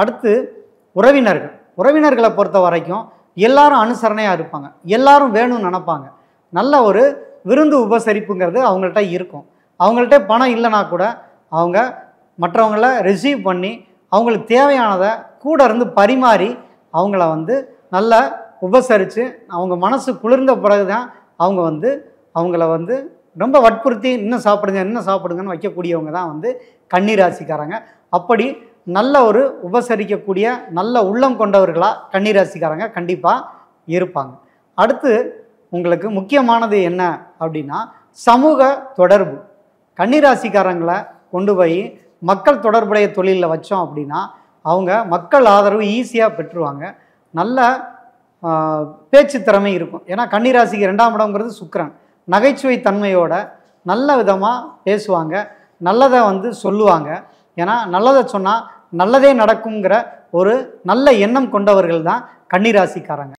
அடுத்து உறவினர்கள். உறவினர்களை பொறுத்த வரைக்கும் எல்லாரும் அனுசரணையாக இருப்பாங்க. எல்லாரும் வேணும்னு நினைப்பாங்க. நல்ல ஒரு விருந்து உபசரிப்புங்கிறது அவங்கள்ட்ட இருக்கும். அவங்கள்ட்ட பணம் இல்லைனா கூட அவங்க மற்றவங்கள ரிசீவ் பண்ணி அவங்களுக்கு தேவையானதை கூட இருந்து பரிமாறி அவங்கள நல்லா உபசரித்து அவங்க மனசு குளிர்ந்த பிறகு தான் அவங்கள ரொம்ப வற்புறுத்தி இன்னும் சாப்பிடுங்கன்னு வைக்கக்கூடியவங்க தான் கன்னிராசிக்காரங்க. அப்படி நல்ல ஒரு உபசரிக்கக்கூடிய நல்ல உள்ளம் கொண்டவர்களாக கன்னிராசிக்காரங்க கண்டிப்பாக இருப்பாங்க. அடுத்து உங்களுக்கு முக்கியமானது என்ன அப்படின்னா சமூக தொடர்பு. கன்னிராசிக்காரங்களை கொண்டு போய் மக்கள் தொடர்புடைய தொழிலில் வச்சோம் அப்படின்னா அவங்க மக்கள் ஆதரவு ஈஸியாக பெற்றுருவாங்க. நல்ல பேச்சு திறமை இருக்கும். ஏன்னா கன்னிராசிக்கு 2ஆம் இடம்ங்கிறது சுக்கிரன். நகைச்சுவை தன்மையோட நல்ல விதமாக பேசுவாங்க, நல்லதை சொல்லுவாங்க. ஏன்னா நல்லதை சொன்னால் நல்லதே நடக்குங்கிற ஒரு நல்ல எண்ணம் கொண்டவர்கள் தான் கன்னிராசிக்காரங்க.